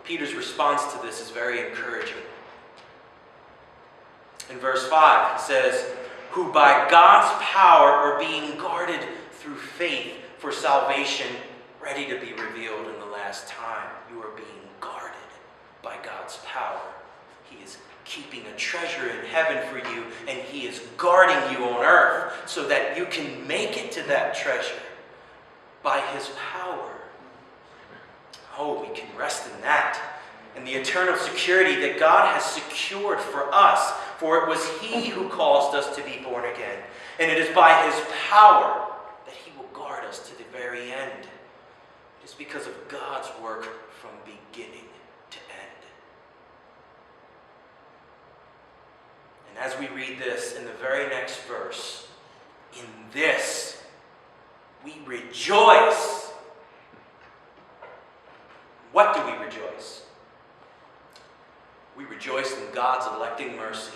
Peter's response to this is very encouraging. In verse 5, he says, who by God's power are being guarded through faith for salvation, ready to be revealed in the last time. You are being guarded by God's power. He is keeping a treasure in heaven for you, and he is guarding you on earth so that you can make it to that treasure by his power. Oh, we can rest in that, and the eternal security that God has secured for us, for it was he who caused us to be born again, and it is by his power that he will guard us to the very end. It is because of God's work from beginning to end. And as we read this in the very next verse, in this we rejoice. What do we rejoice? We rejoice in God's electing mercy,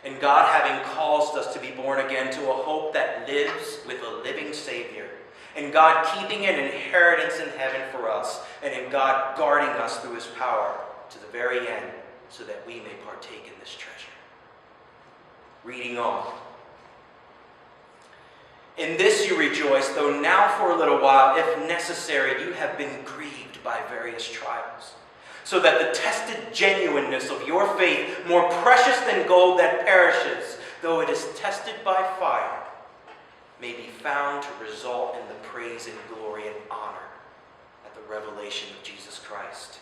in God having caused us to be born again to a hope that lives with a living Savior, in God keeping an inheritance in heaven for us, and in God guarding us through his power to the very end so that we may partake in this treasure. Reading on. In this you rejoice, though now for a little while, if necessary, you have been grieved by various trials, so that the tested genuineness of your faith, more precious than gold that perishes, though it is tested by fire, may be found to result in the praise and glory and honor at the revelation of Jesus Christ.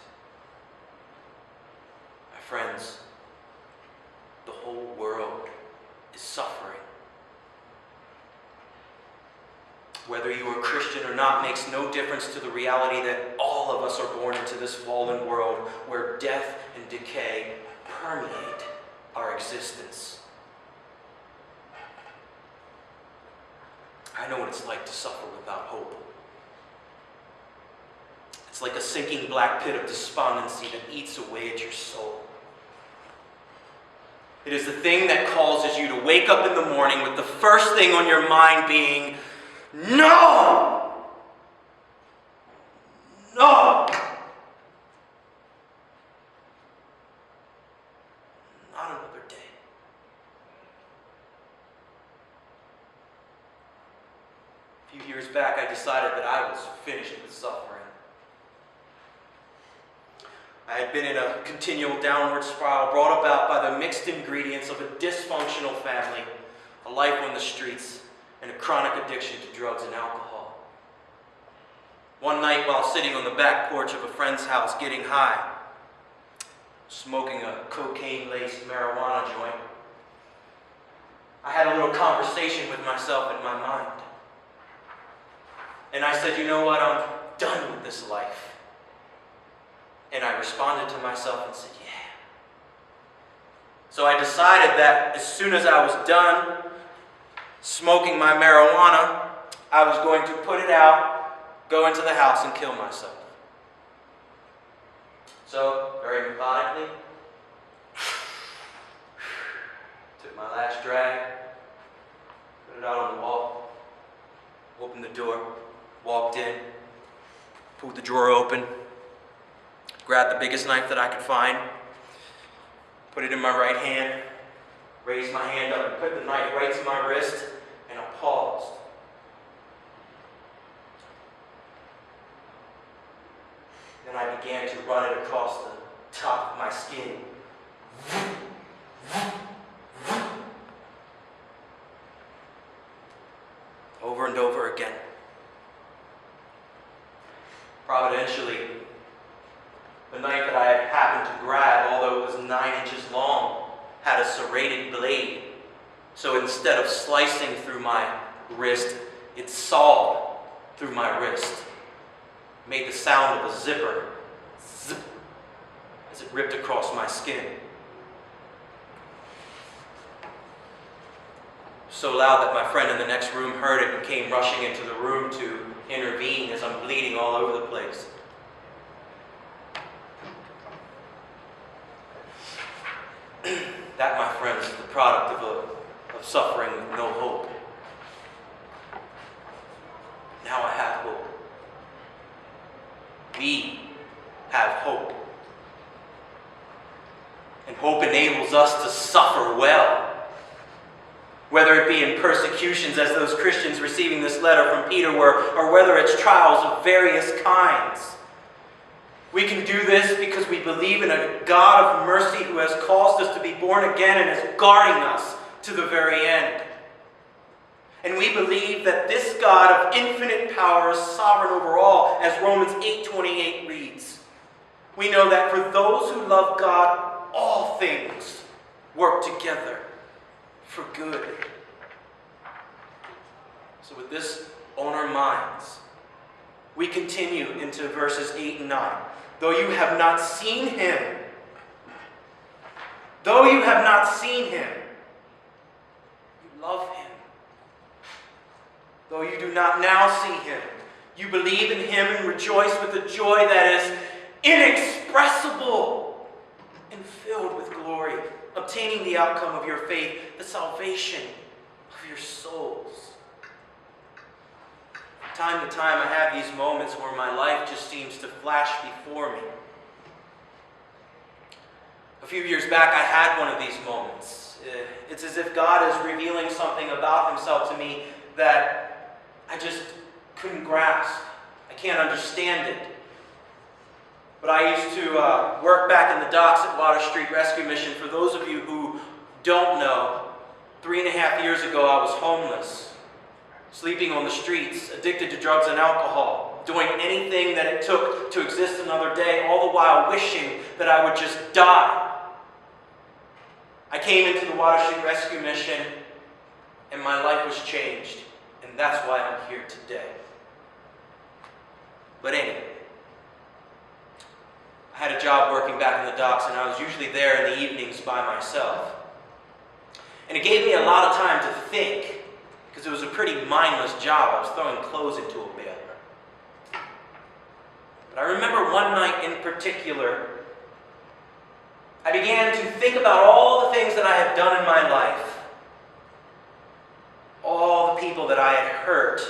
My friends, the whole world is suffering. Whether you are Christian or not makes no difference to the reality that all of us are born into this fallen world where death and decay permeate our existence. I know what it's like to suffer without hope. It's like a sinking black pit of despondency that eats away at your soul. It is the thing that causes you to wake up in the morning with the first thing on your mind being, no! No! Not another day. A few years back, I decided that I was finished with suffering. I had been in a continual downward spiral brought about by the mixed ingredients of a dysfunctional family, a life on the streets, and a chronic addiction to drugs and alcohol. One night, while sitting on the back porch of a friend's house getting high, smoking a cocaine-laced marijuana joint, I had a little conversation with myself in my mind. And I said, you know what, I'm done with this life. And I responded to myself and said, yeah. So I decided that as soon as I was done smoking my marijuana, I was going to put it out, go into the house, and kill myself. So, very methodically, took my last drag, put it out on the wall, opened the door, walked in, pulled the drawer open, grabbed the biggest knife that I could find, put it in my right hand, raised my hand up and put the knife right to my wrist, and I paused. Then I began to run it across the top of my skin. Over and over again. Providentially, the knife that I had happened to grab, although it was 9 inches long, had a serrated blade. So instead of slicing through my wrist, it sawed through my wrist. Made the sound of a zipper, zip, as it ripped across my skin. So loud that my friend in the next room heard it and came rushing into the room to intervene as I'm bleeding all over the place. That, my friends, is the product of suffering with no hope. Now I have hope. We have hope And hope enables us to suffer well. Whether it be in persecutions, as those Christians receiving this letter from Peter were, or whether it's trials of various kinds. We can do this because we believe in a God of mercy who has caused us to be born again and is guarding us to the very end. And we believe that this God of infinite power is sovereign over all, as Romans 8:28 reads. We know that for those who love God, all things work together for good. So with this on our minds, we continue into verses 8 and 9. Though you have not seen him, you love him. Though you do not now see him, you believe in him and rejoice with a joy that is inexpressible and filled with glory, obtaining the outcome of your faith, the salvation of your souls. From time to time, I have these moments where my life just seems to flash before me. A few years back, I had one of these moments. It's as if God is revealing something about himself to me that I just couldn't grasp. I can't understand it. But I used to work back in the docks at Water Street Rescue Mission. For those of you who don't know, 3.5 years ago I was homeless, sleeping on the streets, addicted to drugs and alcohol, doing anything that it took to exist another day, all the while wishing that I would just die. I came into the Water Street Rescue Mission and my life was changed. And that's why I'm here today. But anyway, I had a job working back in the docks, and I was usually there in the evenings by myself. And it gave me a lot of time to think, because it was a pretty mindless job. I was throwing clothes into a baler. But I remember one night in particular, I began to think about all the things that I had done in my life. All the people that I had hurt,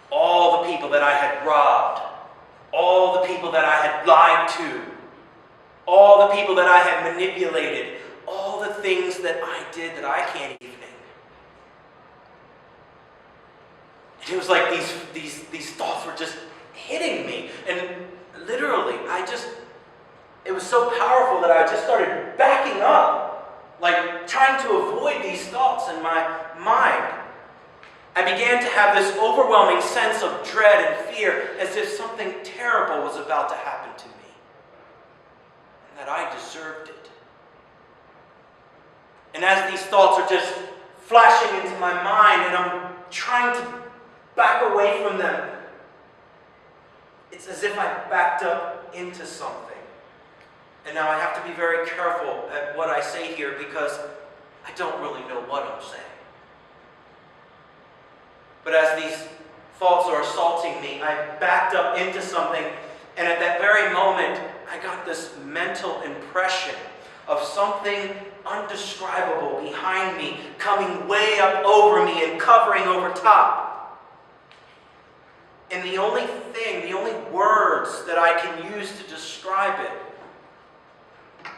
all the people that I had robbed, all the people that I had lied to, all the people that I had manipulated, all the things that I did that I can't even name. And it was like these thoughts were just hitting me. And literally, it was so powerful that I just started backing up, like trying to avoid these thoughts in my mind. I began to have this overwhelming sense of dread and fear, as if something terrible was about to happen to me, and that I deserved it. And as these thoughts are just flashing into my mind, and I'm trying to back away from them, it's as if I backed up into something. And now I have to be very careful at what I say here, because I don't really know what I'm saying. But as these thoughts are assaulting me, I backed up into something, and at that very moment, I got this mental impression of something undescribable behind me, coming way up over me and covering over top. And the only words that I can use to describe it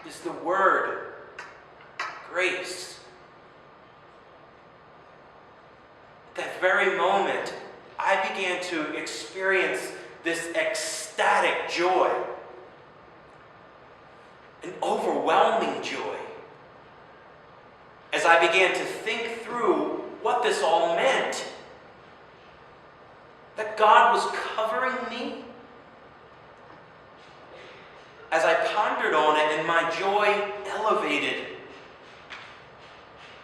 is the word grace. At that very moment, I began to experience this ecstatic joy, an overwhelming joy, as I began to think through what this all meant. That God was covering me. As I pondered on it and my joy elevated,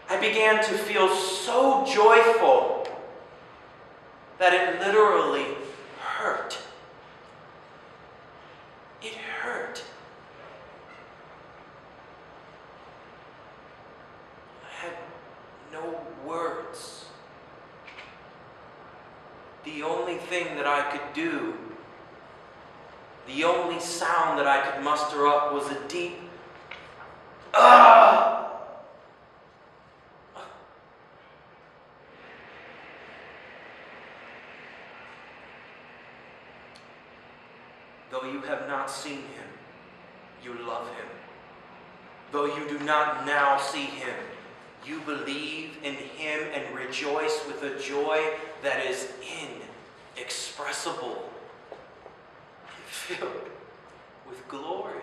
I began to feel so joyful that it literally hurt. It hurt. I had no words. The only thing that I could do, the only sound that I could muster up was a deep, ah! Though you have not seen him, you love him. though you do not now see him, you believe in him and rejoice with a joy that is inexpressible, filled with glory.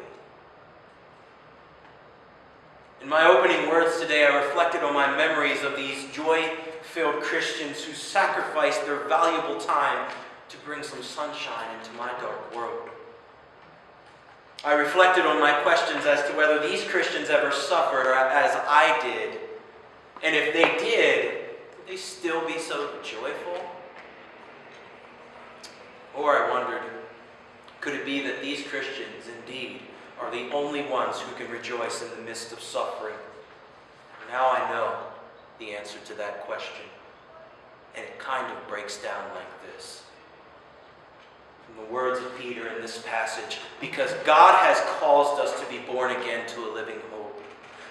In my opening words today, I reflected on my memories of these joy-filled Christians who sacrificed their valuable time to bring some sunshine into my dark world. I reflected on my questions as to whether these Christians ever suffered as I did, and if they did, would they still be so joyful? Or I wondered, could it be that these Christians indeed are the only ones who can rejoice in the midst of suffering? Now I know the answer to that question, and it kind of breaks down like this. From the words of Peter in this passage, because God has caused us to be born again to a living hope,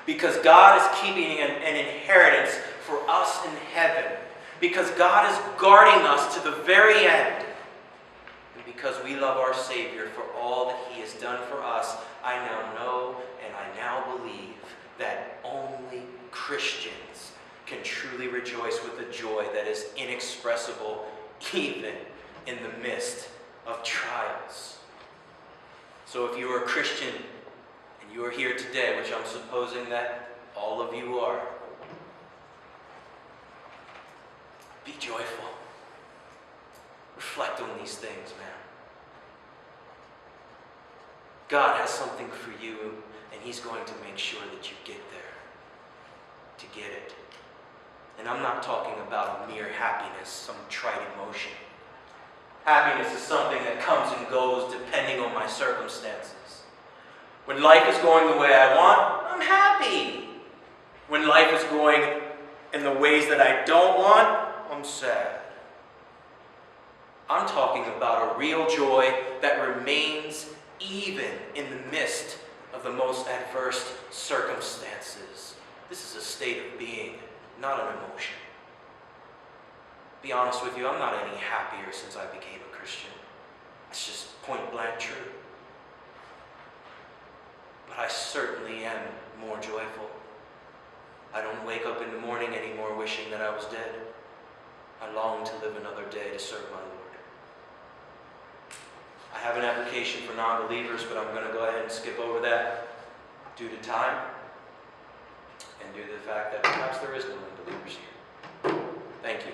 because God is keeping an inheritance for us in heaven, because God is guarding us to the very end, and because we love our Savior for all that he has done for us, I now know and I now believe that only Christians can truly rejoice with a joy that is inexpressible, even in the midst of trials. So if you are a Christian and you are here today, which I'm supposing that all of you are, be joyful. Reflect on these things, man. God has something for you, and he's going to make sure that you get there, to get it. And I'm not talking about a mere happiness, some trite emotion. Happiness is something that comes and goes depending on my circumstances. When life is going the way I want, I'm happy. When life is going in the ways that I don't want, I'm sad. I'm talking about a real joy that remains even in the midst of the most adverse circumstances. This is a state of being, not an emotion. Be honest with you, I'm not any happier since I became a Christian. It's just point blank true. But I certainly am more joyful. I don't wake up in the morning anymore wishing that I was dead. I long to live another day to serve my Lord. I have an application for non-believers, but I'm going to go ahead and skip over that due to time and due to the fact that perhaps there is no unbelievers here. Thank you.